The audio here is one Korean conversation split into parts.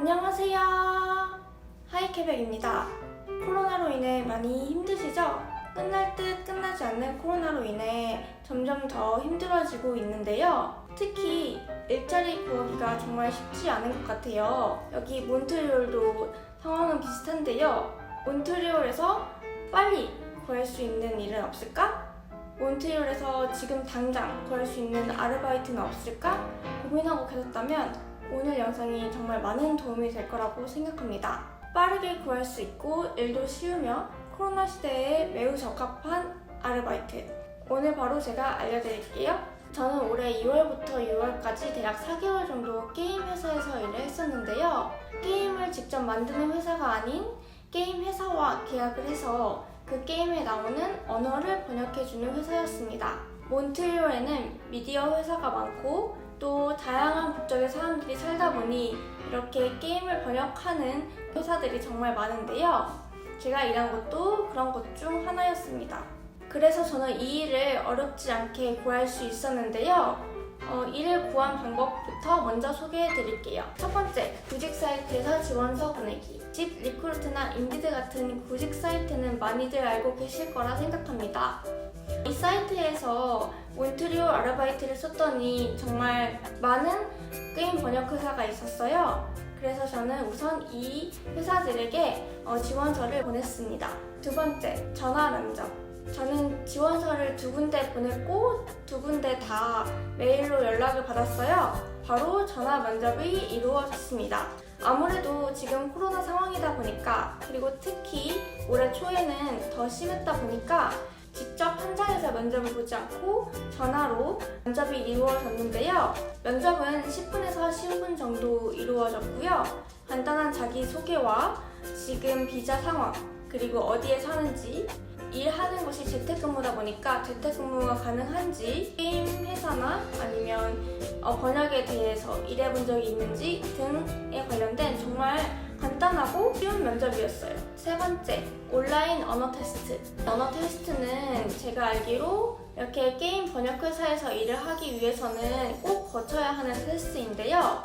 안녕하세요. 하이케백입니다. 코로나로 인해 많이 힘드시죠? 끝날 듯 끝나지 않는 코로나로 인해 점점 더 힘들어지고 있는데요. 특히 일자리 구하기가 정말 쉽지 않은 것 같아요. 여기 몬트리올도 상황은 비슷한데요. 몬트리올에서 빨리 구할 수 있는 일은 없을까? 몬트리올에서 지금 당장 구할 수 있는 아르바이트는 없을까? 고민하고 계셨다면 오늘 영상이 정말 많은 도움이 될 거라고 생각합니다. 빠르게 구할 수 있고 일도 쉬우며 코로나 시대에 매우 적합한 아르바이트. 오늘 바로 제가 알려드릴게요. 저는 올해 2월부터 6월까지 대략 4개월 정도 게임 회사에서 일을 했었는데요. 게임을 직접 만드는 회사가 아닌 게임 회사와 계약을 해서 그 게임에 나오는 언어를 번역해주는 회사였습니다. 몬트리올에는 미디어 회사가 많고 또 다양한 국적의 사람들이 살다 보니 이렇게 게임을 번역하는 회사들이 정말 많은데요. 제가 일한 것도 그런 것 중 하나였습니다. 그래서 저는 이 일을 어렵지 않게 구할 수 있었는데요. 일을 구한 방법부터 먼저 소개해 드릴게요. 첫 번째, 구직 사이트에서 지원서 보내기. 집 리크루트나 인디드 같은 구직 사이트는 많이들 알고 계실 거라 생각합니다. 이 사이트에서 몬트리올 아르바이트를 썼더니 정말 많은 게임 번역 회사가 있었어요. 그래서 저는 우선 이 회사들에게 지원서를 보냈습니다. 두 번째, 전화 면접. 저는 지원서를 2군데 보냈고 2군데 다 메일로 연락을 받았어요. 바로 전화 면접이 이루어졌습니다. 아무래도 지금 코로나 상황이다 보니까 그리고 특히 올해 초에는 더 심했다 보니까 직접 현장에서 면접을 보지 않고 전화로 면접이 이루어졌는데요. 면접은 10분에서 15분 정도 이루어졌고요. 간단한 자기소개와 지금 비자 상황, 그리고 어디에 사는지, 일하는 곳이 재택근무다 보니까 재택근무가 가능한지, 게임 회사나 아니면 번역에 대해서 일해본 적이 있는지 등에 관련된 정말 간단하고 쉬운 면접이었어요. 세 번째, 온라인 언어 테스트. 언어 테스트는 제가 알기로 이렇게 게임 번역 회사에서 일을 하기 위해서는 꼭 거쳐야 하는 테스트인데요.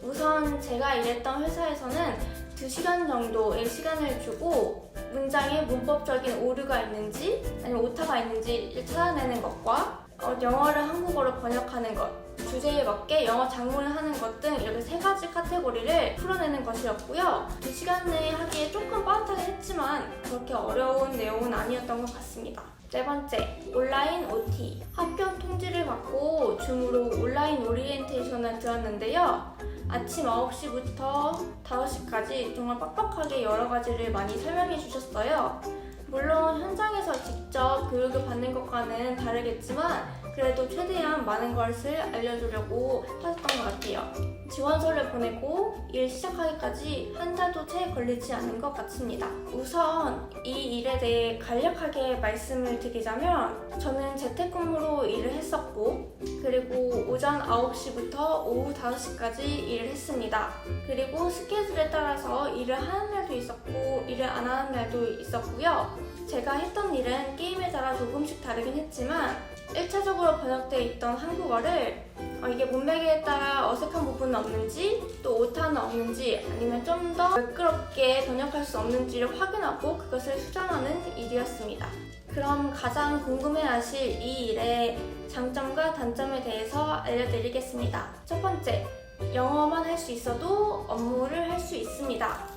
우선 제가 일했던 회사에서는 2시간 정도의 시간을 주고 문장에 문법적인 오류가 있는지 아니면 오타가 있는지 찾아내는 것과 영어를 한국어로 번역하는 것, 주제에 맞게 영어 작문을 하는 것 등 이렇게 3가지 카테고리를 풀어내는 것이었고요. 2시간 내에 하기에 조금 빠듯하게 했지만 그렇게 어려운 내용은 아니었던 것 같습니다. 네 번째, 온라인 OT. 합격 통지를 받고 줌으로 온라인 오리엔테이션을 들었는데요. 아침 9시부터 5시까지 정말 빡빡하게 여러 가지를 많이 설명해 주셨어요. 물론 현장에서 직접 교육을 받는 것과는 다르겠지만 그래도 최대한 많은 것을 알려주려고 하셨던 것 같아요. 지원서를 보내고 일 시작하기까지 한 달도 채 걸리지 않은 것 같습니다. 우선 이 일에 대해 간략하게 말씀을 드리자면 저는 재택근무로 일을 했었고 그리고 오전 9시부터 오후 5시까지 일을 했습니다. 그리고 스케줄에 따라서 일을 하는 날도 있었고 일을 안 하는 날도 있었고요. 제가 했던 일은 게임에 따라 조금씩 다르긴 했지만 1차적으로 번역되어 있던 한국어를 이게 문맥에 따라 어색한 부분은 없는지 또 오타는 없는지 아니면 좀 더 매끄럽게 번역할 수 없는지를 확인하고 그것을 수정하는 일이었습니다. 그럼 가장 궁금해하실 이 일의 장점과 단점에 대해서 알려드리겠습니다. 첫 번째, 영어만 할 수 있어도 업무를 할 수 있습니다.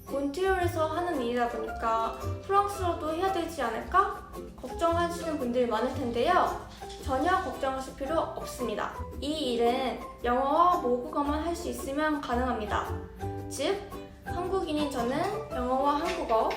몬트리올에서 하는 일이다 보니까 프랑스어도 해야 되지 않을까? 걱정하시는 분들이 많을 텐데요. 전혀 걱정하실 필요 없습니다. 이 일은 영어와 모국어만 할 수 있으면 가능합니다. 즉, 한국인인 저는 영어와 한국어,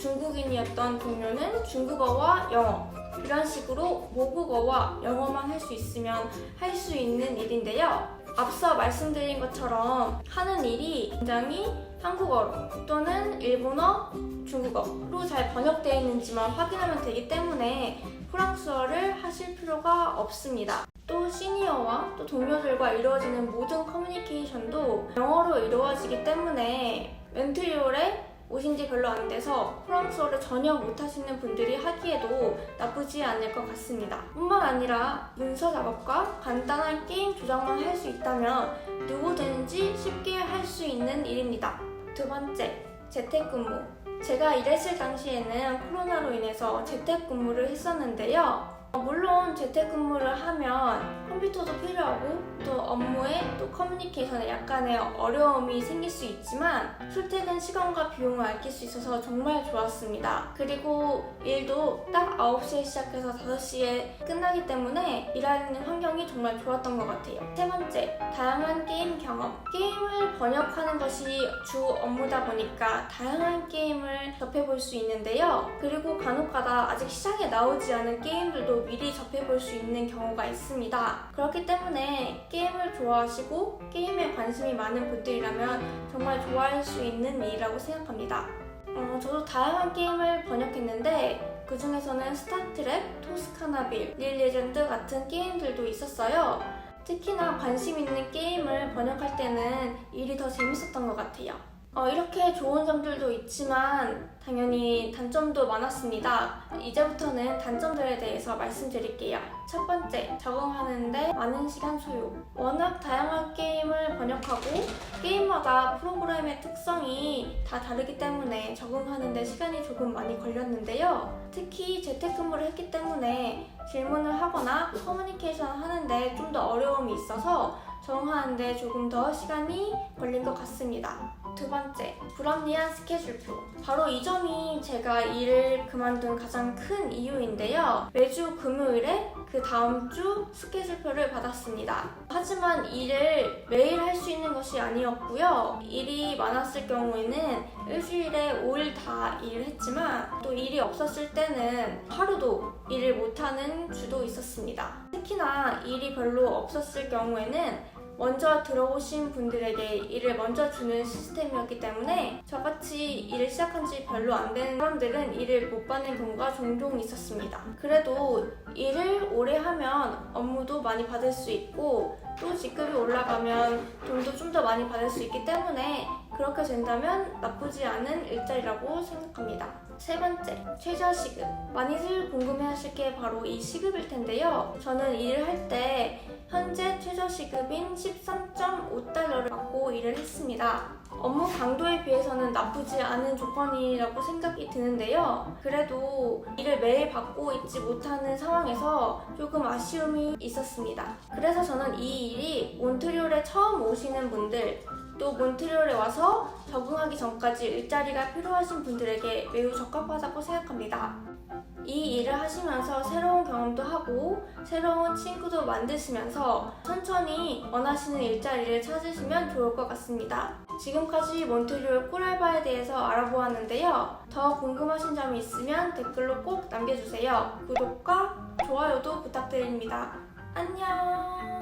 중국인이었던 동료는 중국어와 영어, 이런 식으로 모국어와 영어만 할 수 있으면 할 수 있는 일인데요. 앞서 말씀드린 것처럼 하는 일이 굉장히 한국어로 또는 일본어, 중국어로 잘 번역되어 있는지만 확인하면 되기 때문에 프랑스어를 하실 필요가 없습니다. 또 시니어와 또 동료들과 이루어지는 모든 커뮤니케이션도 영어로 이루어지기 때문에 몬트리올에 오신 지 별로 안 돼서 프랑스어를 전혀 못하시는 분들이 하기에도 나쁘지 않을 것 같습니다. 뿐만 아니라 문서 작업과 간단한 게임 조작만 할 수 있다면 누구든지 쉽게 할 수 있는 일입니다. 두 번째, 재택근무. 제가 일했을 당시에는 코로나로 인해서 재택근무를 했었는데요. 물론 재택근무를 하면 컴퓨터도 필요하고 또 업무에 또 커뮤니케이션에 약간의 어려움이 생길 수 있지만 출퇴근 시간과 비용을 아낄 수 있어서 정말 좋았습니다. 그리고 일도 딱 9시에 시작해서 5시에 끝나기 때문에 일하는 환경이 정말 좋았던 것 같아요. 세 번째, 다양한 게임 경험. 게임을 번역하는 것이 주 업무다 보니까 다양한 게임을 접해볼 수 있는데요. 그리고 간혹가다 아직 시장에 나오지 않은 게임들도 미리 접해볼 수 있는 경우가 있습니다. 그렇기 때문에 게임을 좋아하시고 게임에 관심이 많은 분들이라면 정말 좋아할 수 있는 일이라고 생각합니다. 저도 다양한 게임을 번역했는데 그 중에서는 스타트랙, 토스카나빌, 릴 레전드 같은 게임들도 있었어요. 특히나 관심 있는 게임을 번역할 때는 일이 더 재밌었던 것 같아요. 이렇게 좋은 점들도 있지만 당연히 단점도 많았습니다. 이제부터는 단점들에 대해서 말씀드릴게요. 첫 번째, 적응하는데 많은 시간 소요. 워낙 다양한 게임을 번역하고 게임마다 프로그램의 특성이 다 다르기 때문에 적응하는데 시간이 조금 많이 걸렸는데요. 특히 재택근무를 했기 때문에 질문을 하거나 커뮤니케이션 하는데 좀 더 어려움이 있어서 적응하는데 조금 더 시간이 걸린 것 같습니다. 두 번째, 불합리한 스케줄표. 바로 이 점이 제가 일을 그만둔 가장 큰 이유인데요. 매주 금요일에 그 다음 주 스케줄표를 받았습니다. 하지만 일을 매일 할 수 있는 것이 아니었고요. 일이 많았을 경우에는 일주일에 5일 다 일을 했지만 또 일이 없었을 때는 하루도 일을 못하는 주도 있었습니다. 특히나 일이 별로 없었을 경우에는 먼저 들어오신 분들에게 일을 먼저 주는 시스템이었기 때문에 저같이 일을 시작한 지 별로 안 된 사람들은 일을 못 받는 경우가 종종 있었습니다. 그래도 일을 오래 하면 업무도 많이 받을 수 있고 또 직급이 올라가면 돈도 좀 더 많이 받을 수 있기 때문에 그렇게 된다면 나쁘지 않은 일자리라고 생각합니다. 세 번째, 최저시급. 많이들 궁금해하실 게 바로 이 시급일 텐데요. 저는 일을 할 때 현재 최저시급인 13.5달러를 받고 일을 했습니다. 업무 강도에 비해서는 나쁘지 않은 조건이라고 생각이 드는데요. 그래도 일을 매일 받고 있지 못하는 상황에서 조금 아쉬움이 있었습니다. 그래서 저는 이 일이 몬트리올에 처음 오시는 분들, 또 몬트리올에 와서 적응하기 전까지 일자리가 필요하신 분들에게 매우 적합하다고 생각합니다. 이 일을 하시면서 새로운 경험도 하고 새로운 친구도 만드시면서 천천히 원하시는 일자리를 찾으시면 좋을 것 같습니다. 지금까지 몬트리올 꿀알바에 대해서 알아보았는데요. 더 궁금하신 점이 있으면 댓글로 꼭 남겨주세요. 구독과 좋아요도 부탁드립니다. 안녕!